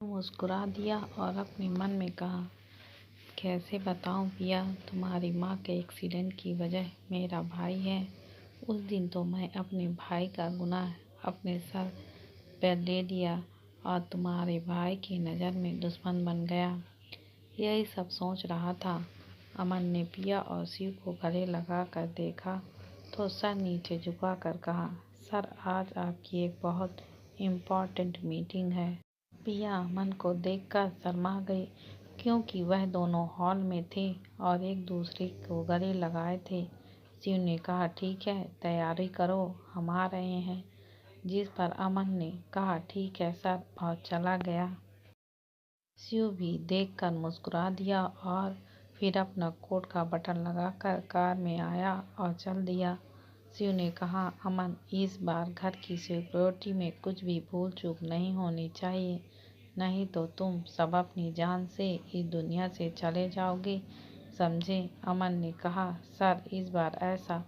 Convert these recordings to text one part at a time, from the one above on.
मुस्कुरा दिया और अपने मन में कहा, कैसे बताऊं पिया, तुम्हारी माँ के एक्सीडेंट की वजह मेरा भाई है। उस दिन तो मैं अपने भाई का गुनाह अपने सर पर ले लिया और तुम्हारे भाई की नज़र में दुश्मन बन गया। यही सब सोच रहा था। अमन ने पिया और शिव को गले लगा कर देखा तो सर नीचे झुका कर कहा, सर आज आपकी एक बहुत इम्पोर्टेंट मीटिंग है। पिया अमन को देखकर शर्मा गई क्योंकि वह दोनों हॉल में थे और एक दूसरे को गले लगाए थे। शिव ने कहा, ठीक है, तैयारी करो, हम आ रहे हैं। जिस पर अमन ने कहा, ठीक है सर, और चला गया। शिव भी देखकर मुस्कुरा दिया और फिर अपना कोट का बटन लगाकर कार में आया और चल दिया। शिव ने कहा, अमन, इस बार घर की सिक्योरिटी में कुछ भी भूल चूक नहीं होनी चाहिए, नहीं तो तुम सब अपनी जान से इस दुनिया से चले जाओगे, समझे? अमन ने कहा, सर इस बार ऐसा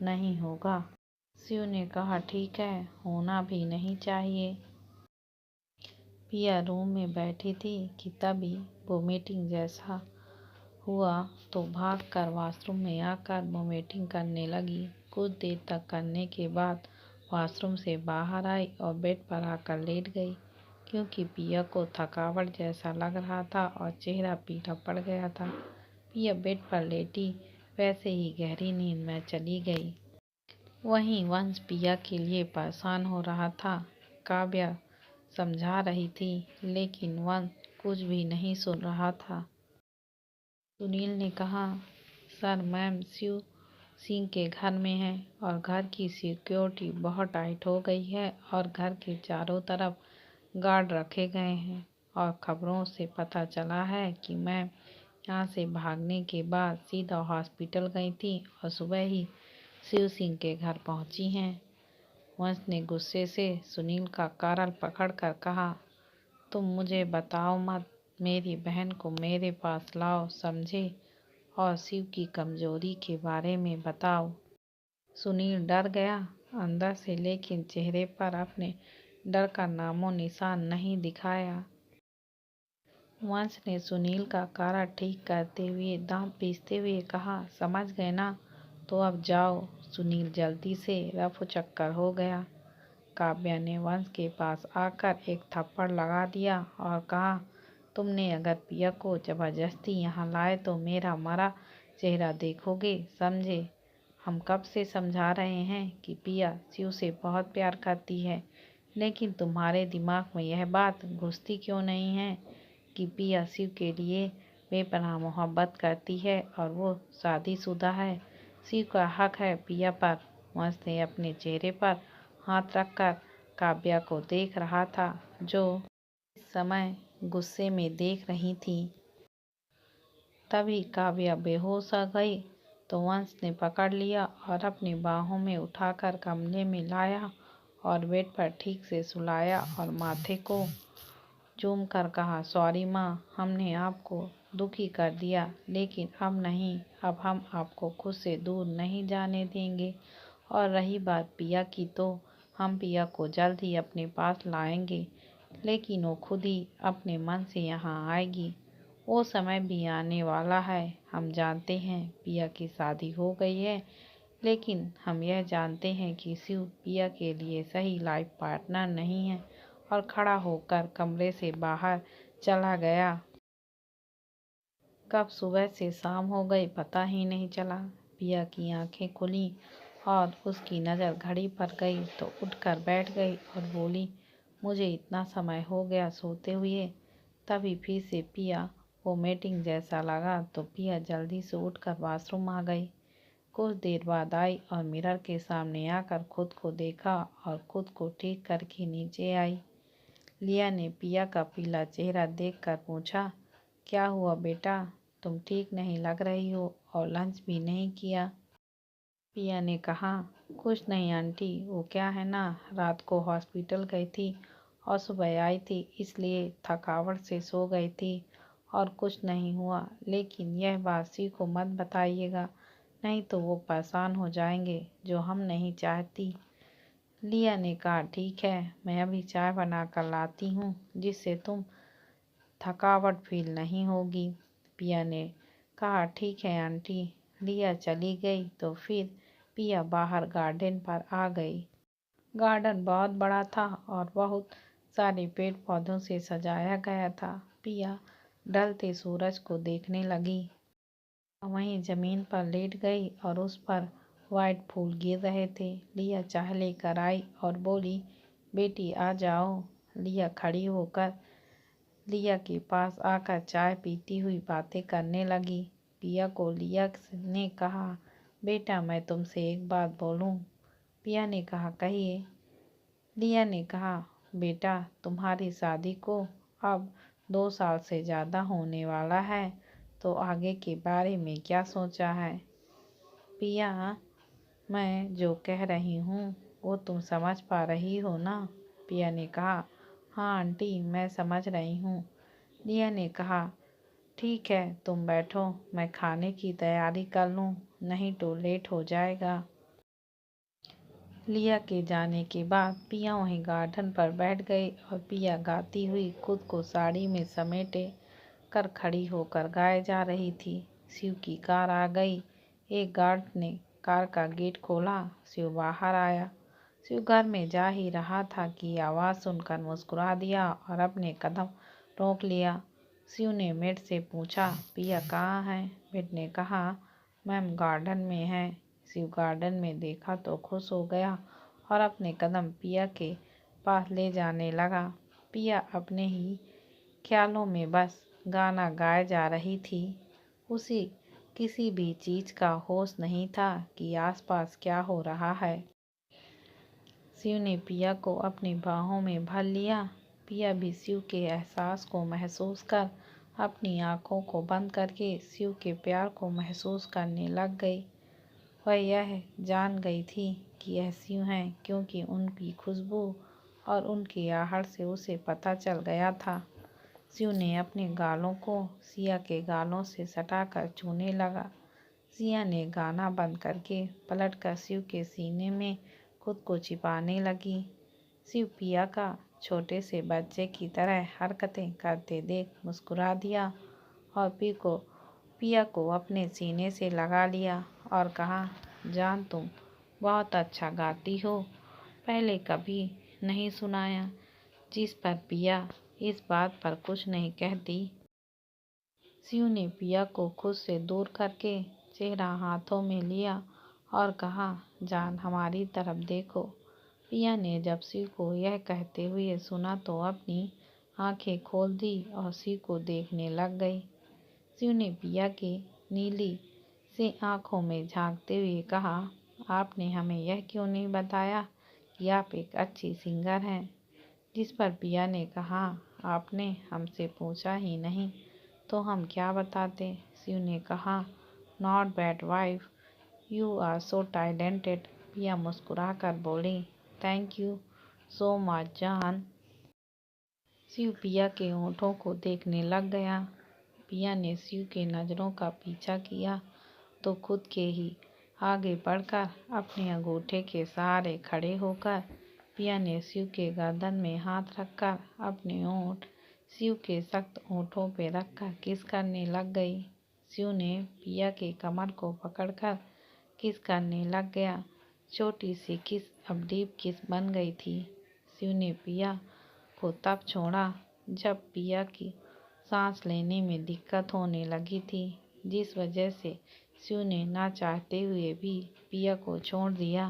नहीं होगा। शिव ने कहा, ठीक है, होना भी नहीं चाहिए। पिया रूम में बैठी थी कि तभी वोमिटिंग जैसा हुआ तो भागकर वॉशरूम में आकर वोमिटिंग करने लगी। कुछ देर तक करने के बाद वॉशरूम से बाहर आई और बेड पर आकर लेट गई क्योंकि पिया को थकावट जैसा लग रहा था और चेहरा पीला पड़ गया था। पिया बेड पर लेटी वैसे ही गहरी नींद में चली गई। वहीं वंश पिया के लिए परेशान हो रहा था। काव्या समझा रही थी लेकिन वंश कुछ भी नहीं सुन रहा था। सुनील ने कहा, सर मैम शिव सिंह के घर में है और घर की सिक्योरिटी बहुत टाइट हो गई है और घर के चारों तरफ गार्ड रखे गए हैं और खबरों से पता चला है कि मैम यहाँ से भागने के बाद सीधा हॉस्पिटल गई थी और सुबह ही शिव सिंह के घर पहुँची हैं। वंश ने गुस्से से सुनील का कॉलर पकड़कर कहा, तुम मुझे बताओ मत, मेरी बहन को मेरे पास लाओ, समझे? और शिव की कमजोरी के बारे में बताओ। सुनील डर गया अंदर से लेकिन चेहरे पर अपने डर का नामो निशान नहीं दिखाया। वंश ने सुनील का कॉलर ठीक करते हुए दांत पीसते हुए कहा, समझ गए ना, तो अब जाओ। सुनील जल्दी से रफू चक्कर हो गया। काव्या ने वंश के पास आकर एक थप्पड़ लगा दिया और कहा, तुमने अगर पिया को जबरदस्ती यहाँ लाए तो मेरा मरा चेहरा देखोगे, समझे? हम कब से समझा रहे हैं कि पिया शिव से बहुत प्यार करती है, लेकिन तुम्हारे दिमाग में यह बात घुसती क्यों नहीं है कि पिया शिव के लिए बेपनाह मोहब्बत करती है और वो शादीशुदा है। शिव का हक है पिया पर। वंश ने अपने चेहरे पर हाथ रखकर काव्या को देख रहा था जो इस समय गुस्से में देख रही थी। तभी काव्या बेहोश हो गई तो वंश ने पकड़ लिया और अपनी बाहों में उठाकर कमरे में लाया और बेड पर ठीक से सुलाया और माथे को चूम कर कहा, सॉरी माँ, हमने आपको दुखी कर दिया, लेकिन अब नहीं, अब हम आपको खुद से दूर नहीं जाने देंगे। और रही बात पिया की तो हम पिया को जल्द ही अपने पास लाएंगे, लेकिन वो खुद ही अपने मन से यहाँ आएगी। वो समय भी आने वाला है। हम जानते हैं पिया की शादी हो गई है, लेकिन हम यह जानते हैं कि शिव पिया के लिए सही लाइफ पार्टनर नहीं है। और खड़ा होकर कमरे से बाहर चला गया। कब सुबह से शाम हो गई पता ही नहीं चला। पिया की आंखें खुली और उसकी नज़र घड़ी पर गई तो उठकर बैठ गई और बोली, मुझे इतना समय हो गया सोते हुए। तभी फिर से पिया वोमिटिंग जैसा लगा तो पिया जल्दी से उठकर वॉशरूम आ गई। कुछ देर बाद आई और मिरर के सामने आकर खुद को देखा और खुद को ठीक करके नीचे आई। लिया ने पिया का पीला चेहरा देखकर पूछा, क्या हुआ बेटा, तुम ठीक नहीं लग रही हो और लंच भी नहीं किया। पिया ने कहा, कुछ नहीं आंटी, वो क्या है ना, रात को हॉस्पिटल गई थी और सुबह आई थी, इसलिए थकावट से सो गई थी और कुछ नहीं हुआ। लेकिन यह बात शिव को मत बताइएगा, नहीं तो वो परेशान हो जाएंगे, जो हम नहीं चाहती। लिया ने कहा, ठीक है, मैं अभी चाय बना कर लाती हूँ जिससे तुम थकावट फील नहीं होगी। पिया ने कहा, ठीक है आंटी। लिया चली गई तो फिर पिया बाहर गार्डन पर आ गई। गार्डन बहुत बड़ा था और बहुत सारे पेड़ पौधों से सजाया गया था। पिया ढलते सूरज को देखने लगी। वहीं जमीन पर लेट गई और उस पर वाइट फूल गिर रहे थे। लिया चाय लेकर आई और बोली, बेटी आ जाओ। लिया खड़ी होकर लिया के पास आकर चाय पीती हुई बातें करने लगी। पिया को लिया ने कहा, बेटा मैं तुमसे एक बात बोलूं? पिया ने कहा, कहिए। लिया ने कहा, बेटा तुम्हारी शादी को अब 2 साल से ज़्यादा होने वाला है, तो आगे के बारे में क्या सोचा है? पिया, मैं जो कह रही हूँ वो तुम समझ पा रही हो ना? पिया ने कहा, हाँ आंटी मैं समझ रही हूँ। लिया ने कहा, ठीक है तुम बैठो, मैं खाने की तैयारी कर लूँ, नहीं तो लेट हो जाएगा। लिया के जाने के बाद पिया वहीं गार्डन पर बैठ गई और पिया गाती हुई खुद को साड़ी में समेटे कर खड़ी होकर गाए जा रही थी। शिव की कार आ गई। एक गार्ड ने कार का गेट खोला। शिव बाहर आया। शिव घर में जा ही रहा था कि आवाज़ सुनकर मुस्कुरा दिया और अपने कदम रोक लिया। शिव ने मेड से पूछा, पिया कहाँ है? मेड ने कहा, मैम गार्डन में है। शिव गार्डन में देखा तो खुश हो गया और अपने कदम पिया के पास ले जाने लगा। पिया अपने ही ख्यालों में बस गाना गाए जा रही थी। उसे किसी भी चीज़ का होश नहीं था कि आसपास क्या हो रहा है। शिव ने पिया को अपनी बाहों में भर लिया। पिया भी शिव के एहसास को महसूस कर अपनी आँखों को बंद करके शिव के प्यार को महसूस करने लग गई। वह यह जान गई थी कि यह शिव हैं, क्योंकि उनकी खुशबू और उनकी आहट से उसे पता चल गया था। शिव ने अपने गालों को सिया के गालों से सटाकर छूने लगा। सिया ने गाना बंद करके पलटकर शिव के सीने में खुद को छिपाने लगी। शिव पिया का छोटे से बच्चे की तरह हरकतें करते देख मुस्कुरा दिया और पिया को अपने सीने से लगा लिया और कहा, जान तुम बहुत अच्छा गाती हो, पहले कभी नहीं सुनाया। जिस पर पिया इस बात पर कुछ नहीं कहती। शिव ने पिया को खुद से दूर करके चेहरा हाथों में लिया और कहा, जान हमारी तरफ देखो। पिया ने जब शिव को यह कहते हुए सुना तो अपनी आंखें खोल दी और शिव को देखने लग गई। शिव ने पिया के नीली से आंखों में झांकते हुए कहा, आपने हमें यह क्यों नहीं बताया कि आप एक अच्छी सिंगर हैं? जिस पर पिया ने कहा, आपने हमसे पूछा ही नहीं तो हम क्या बताते? शिव ने कहा, not bad wife, you are so talented. Piya मुस्कुरा कर बोली, थैंक यू सो मच जान। शिव पिया के होठों को देखने लग गया। पिया ने शिव के नज़रों का पीछा किया तो खुद के ही आगे बढ़कर अपने अंगूठे के सहारे खड़े होकर पिया ने शिव के गर्दन में हाथ रखकर अपने होंठ शिव के सख्त होठों पे रखकर किस करने लग गई। शिव ने पिया के कमर को पकड़कर किस करने लग गया। छोटी सी किस अब डीप किस बन गई थी। शिव ने पिया को तब छोड़ा जब पिया की सांस लेने में दिक्कत होने लगी थी, जिस वजह से शिव ने ना चाहते हुए भी पिया को छोड़ दिया।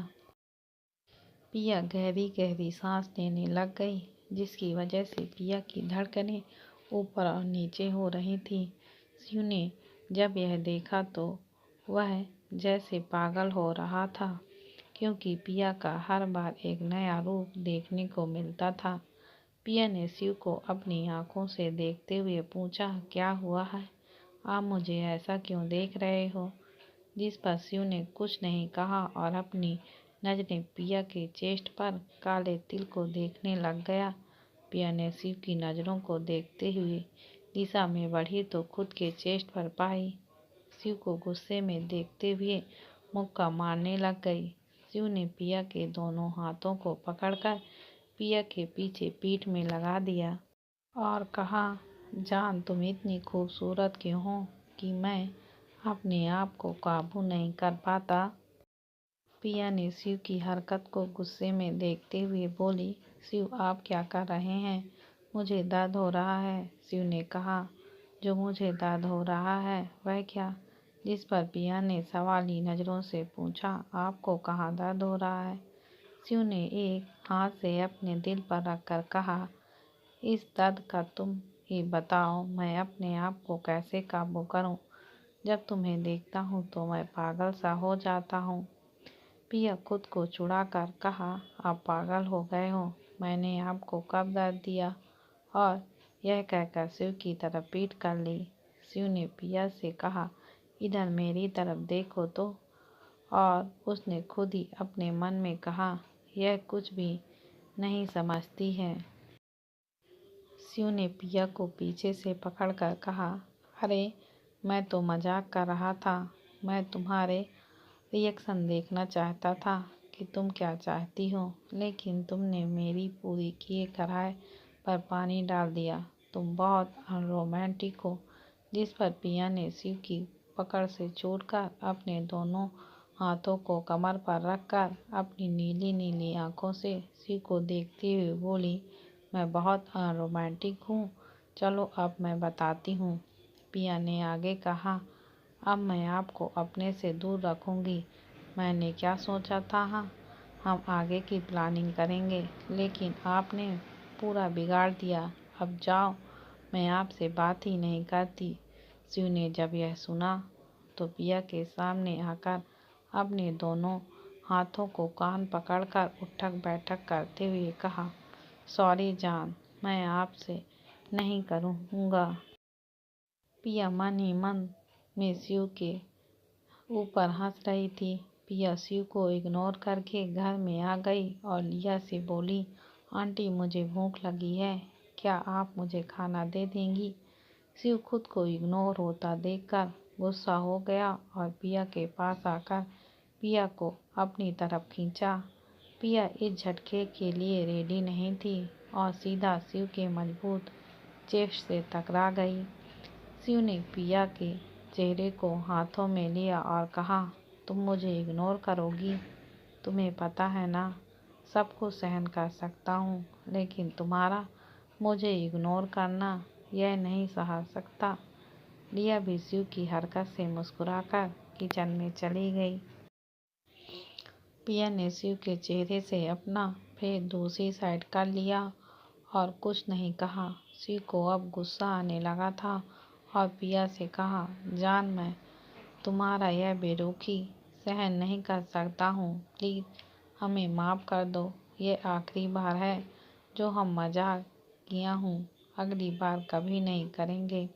पिया गहरी गहरी सांस लेने लग गई, जिसकी वजह से पिया की धड़कनें ऊपर और नीचे हो रही थी। शिव ने जब यह देखा तो वह जैसे पागल हो रहा था, क्योंकि पिया का हर बार एक नया रूप देखने को मिलता था। पिया ने शिव को अपनी आंखों से देखते हुए पूछा, क्या हुआ है? आप मुझे ऐसा क्यों देख रहे हो? जिस पर शिव ने कुछ नहीं कहा और अपनी नजरें पिया के चेस्ट पर काले तिल को देखने लग गया। पिया ने शिव की नज़रों को देखते हुए दिशा में बढ़ी तो खुद के चेस्ट पर पाई। शिव को गुस्से में देखते हुए मुक्का मारने लग गई। शिव ने पिया के दोनों हाथों को पकड़कर पिया के पीछे पीठ में लगा दिया और कहा, जान तुम इतनी खूबसूरत क्यों हो कि मैं अपने आप को काबू नहीं कर पाता। पिया ने शिव की हरकत को गुस्से में देखते हुए बोली, शिव आप क्या कर रहे हैं? मुझे दर्द हो रहा है। शिव ने कहा, जो मुझे दर्द हो रहा है वह क्या? जिस पर पिया ने सवाली नज़रों से पूछा, आपको कहाँ दर्द हो रहा है? शिव ने एक हाथ से अपने दिल पर रखकर कहा, इस दर्द का तुम ही बताओ, मैं अपने आप को कैसे काबू करूं? जब तुम्हें देखता हूं तो मैं पागल सा हो जाता हूं। पिया खुद को छुड़ाकर कहा, आप पागल हो गए हो? मैंने आपको कब दर्द दिया? और यह कहकर शिव की तरफ पीठ कर ली। शिव ने पिया से कहा, इधर मेरी तरफ देखो तो। और उसने खुद ही अपने मन में कहा, यह कुछ भी नहीं समझती है। शिव ने पिया को पीछे से पकड़कर कहा, अरे मैं तो मजाक कर रहा था। मैं तुम्हारे रिएक्शन देखना चाहता था कि तुम क्या चाहती हो, लेकिन तुमने मेरी पूरी किए कराए पर पानी डाल दिया। तुम बहुत अनरोमांटिक हो। जिस पर पिया ने शिव की पकड़ से छूटकर अपने दोनों हाथों को कमर पर रखकर अपनी नीली नीली आंखों से शिव को देखते हुए बोली, मैं बहुत रोमांटिक हूँ। चलो अब मैं बताती हूँ। पिया ने आगे कहा, अब मैं आपको अपने से दूर रखूँगी। मैंने क्या सोचा था, हम आगे की प्लानिंग करेंगे, लेकिन आपने पूरा बिगाड़ दिया। अब जाओ, मैं आपसे बात ही नहीं करती। शिव ने जब यह सुना तो पिया के सामने आकर अपने दोनों हाथों को कान पकड़कर उठक बैठक करते हुए कहा, सॉरी जान, मैं आपसे नहीं करूँगा। पिया मन ही मन में शिव के ऊपर हंस रही थी। पिया शिव को इग्नोर करके घर में आ गई और लिया से बोली, आंटी मुझे भूख लगी है, क्या आप मुझे खाना दे देंगी? शिव खुद को इग्नोर होता देखकर गुस्सा हो गया और पिया के पास आकर पिया को अपनी तरफ खींचा। पिया इस झटके के लिए रेडी नहीं थी और सीधा शिव के मजबूत चेस्ट से टकरा गई। शिव ने पिया के चेहरे को हाथों में लिया और कहा, तुम मुझे इग्नोर करोगी? तुम्हें पता है ना, सब कुछ सहन कर सकता हूँ, लेकिन तुम्हारा मुझे इग्नोर करना यह नहीं सह सकता। लिया भी शिव की हरकत से मुस्कुराकर किचन में चली गई। पिया ने शिव के चेहरे से अपना फेस दूसरी साइड कर लिया और कुछ नहीं कहा। शिव को अब गुस्सा आने लगा था और पिया से कहा, जान मैं तुम्हारा यह बेरुखी सहन नहीं कर सकता हूँ। प्लीज़ हमें माफ़ कर दो। ये आखिरी बार है जो हम मजाक किया हूँ, अगली बार कभी नहीं करेंगे।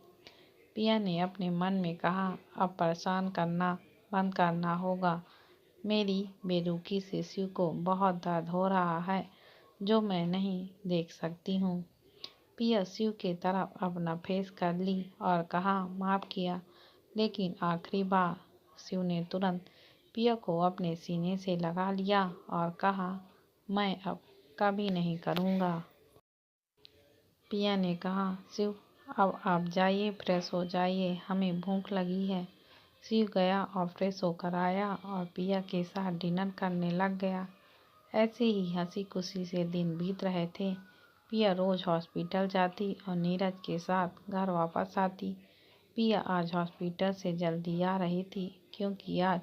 पिया ने अपने मन में कहा, अब परेशान करना बंद करना होगा। मेरी बेरुखी से शिव को बहुत दर्द हो रहा है जो मैं नहीं देख सकती हूँ। पिया शिव के तरफ अपना फेस कर ली और कहा, माफ़ किया, लेकिन आखिरी बार। शिव ने तुरंत पिया को अपने सीने से लगा लिया और कहा, मैं अब कभी नहीं करूँगा। पिया ने कहा, शिव अब आप जाइए, फ्रेश हो जाइए, हमें भूख लगी है। शिव गया और फ्रेश होकर आया और पिया के साथ डिनर करने लग गया। ऐसे ही हंसी खुशी से दिन बीत रहे थे। पिया रोज हॉस्पिटल जाती और नीरज के साथ घर वापस आती। पिया आज हॉस्पिटल से जल्दी आ रही थी क्योंकि आज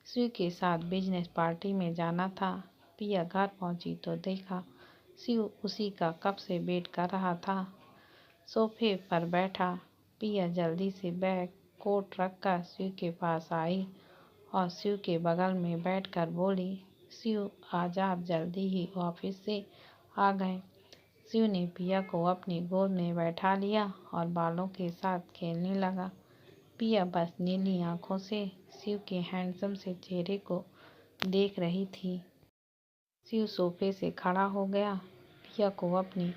शिव के साथ बिजनेस पार्टी में जाना था। पिया घर पहुंची तो देखा शिव उसी का कब से वेट कर रहा था। सोफे पर बैठा पिया जल्दी से बैग कोट रखकर शिव के पास आई और शिव के बगल में बैठकर बोली, शिव आज आप जल्दी ही ऑफिस से आ गए। शिव ने पिया को अपनी गोद में बैठा लिया और बालों के साथ खेलने लगा। पिया बस नीली आंखों से शिव के हैंडसम से चेहरे को देख रही थी। शिव सोफे से खड़ा हो गया, पिया को अपनी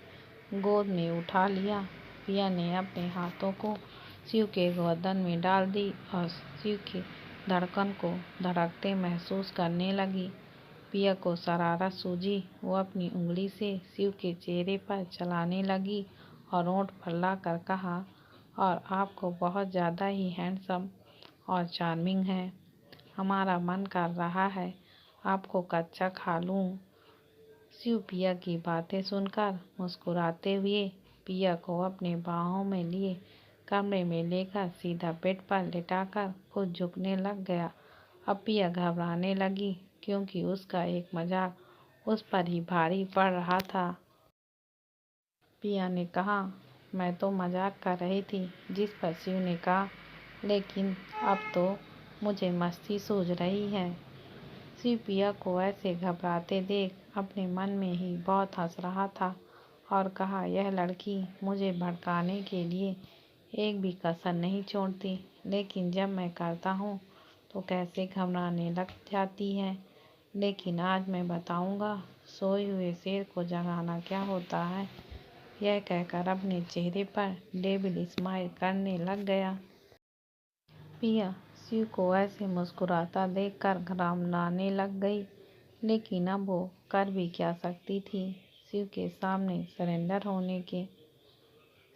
गोद में उठा लिया। पिया ने अपने हाथों को शिव के गर्दन में डाल दी और शिव की धड़कन को धड़कते महसूस करने लगी। पिया को शरारत सूझी, वो अपनी उंगली से शिव के चेहरे पर चलाने लगी और होंठ फैला कर कहा, और आपको बहुत ज़्यादा ही हैंडसम और चार्मिंग है। हमारा मन कर रहा है आपको कच्चा खा लूं। शिव पिया की बातें सुनकर मुस्कुराते हुए पिया को अपने बाहों में लिए कमरे में लेकर सीधा बेड पर लेटाकर खुद झुकने लग गया। अब पिया घबराने लगी क्योंकि उसका एक मजाक उस पर ही भारी पड़ रहा था। पिया ने कहा, मैं तो मजाक कर रही थी। जिस पर शिव ने कहा, लेकिन अब तो मुझे मस्ती सूझ रही है। शिव पिया को ऐसे घबराते देख अपने मन में ही बहुत हंस रहा था और कहा, यह लड़की मुझे भड़काने के लिए एक भी कसर नहीं छोड़ती, लेकिन जब मैं करता हूँ तो कैसे घबराने लग जाती है। लेकिन आज मैं बताऊंगा सोए हुए शेर को जगाना क्या होता है। यह कहकर अपने चेहरे पर डेविल स्माइल करने लग गया। पिया शिव को ऐसे मुस्कुराता देखकर घबराने लग गई, लेकिन अब वो कर भी क्या सकती थी शिव के सामने सरेंडर होने के।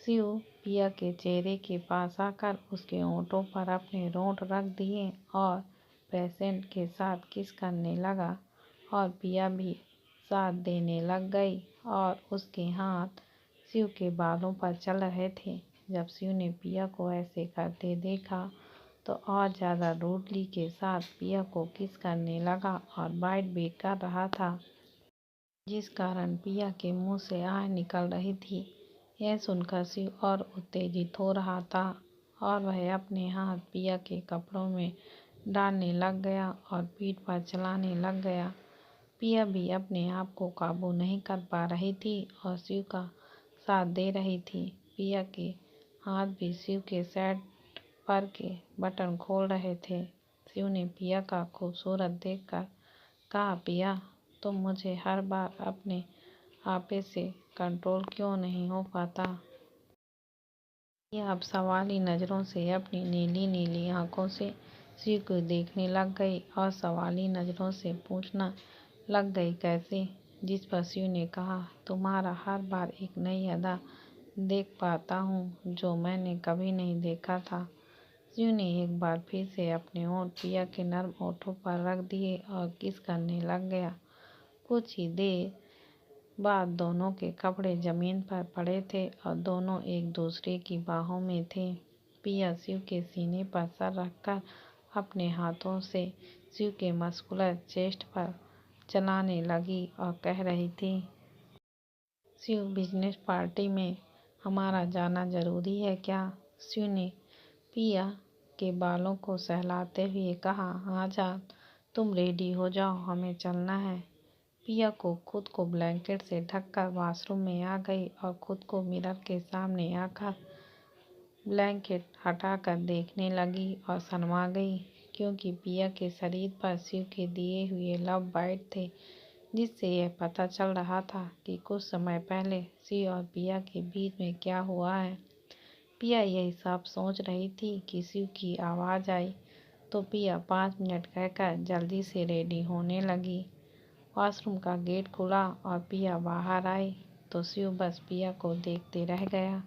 शिव पिया के चेहरे के पास आकर उसके होंठों पर अपने होंठ रख दिए और पेशेंट के साथ किस करने लगा और पिया भी साथ देने लग गई और उसके हाथ शिव के बालों पर चल रहे थे। जब शिव ने पिया को ऐसे करते देखा तो और ज़्यादा रूडली के साथ पिया को किस करने लगा और बाइट भी कर रहा था, जिस कारण पिया के मुंह से आह निकल रही थी। यह सुनकर शिव और उत्तेजित हो रहा था और वह अपने हाथ पिया के कपड़ों में डालने लग गया और पीठ पर चलाने लग गया। पिया भी अपने आप को काबू नहीं कर पा रही थी और शिव का साथ दे रही थी। पिया के हाथ भी शिव के शर्ट पर के बटन खोल रहे थे। शिव ने पिया का खूबसूरत देखकर कहा, पिया तुम मुझे हर बार अपने आपे से कंट्रोल क्यों नहीं हो पाता। पिया अब सवाली नज़रों से अपनी नीली नीली आंखों से शिव को देखने लग गई और सवाली नज़रों से पूछना लग गई, कैसे। जिस पर शिव ने कहा, तुम्हारा हर बार एक नई अदा देख पाता हूँ जो मैंने कभी नहीं देखा था। शिव ने एक बार फिर से अपने होंठ पिया के नर्म होठों पर रख दिए और किस करने लग गया। कुछ ही देर बाद दोनों के कपड़े जमीन पर पड़े थे और दोनों एक दूसरे की बाहों में थे। पिया शिव के सीने पर सर रखकर अपने हाथों से शिव के मस्कुलर चेस्ट पर चलाने लगी और कह रही थी, शिव बिजनेस पार्टी में हमारा जाना जरूरी है क्या। शिव ने पिया के बालों को सहलाते हुए कहा, हाँ जा, तुम रेडी हो जाओ, हमें चलना है। पिया को खुद को ब्लैंकेट से ढककर वॉशरूम में आ गई और खुद को मिरर के सामने आकर ब्लैंकेट हटाकर देखने लगी और शर्मा गई, क्योंकि पिया के शरीर पर शिव के दिए हुए लव बाइट थे, जिससे यह पता चल रहा था कि कुछ समय पहले शिव और पिया के बीच में क्या हुआ है। पिया यही सब सोच रही थी कि शिव की आवाज़ आई तो पिया 5 मिनट कहकर जल्दी से रेडी होने लगी। वॉशरूम का गेट खुला और पिया बाहर आई तो शिव बस पिया को देखते रह गया।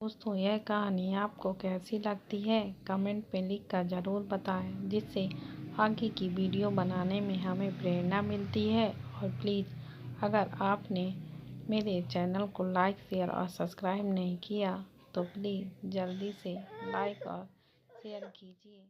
दोस्तों, यह कहानी आपको कैसी लगती है कमेंट में लिख कर ज़रूर बताएं, जिससे आगे की वीडियो बनाने में हमें प्रेरणा मिलती है। और प्लीज़ अगर आपने मेरे चैनल को लाइक शेयर और सब्सक्राइब नहीं किया तो प्लीज़ जल्दी से लाइक और शेयर कीजिए।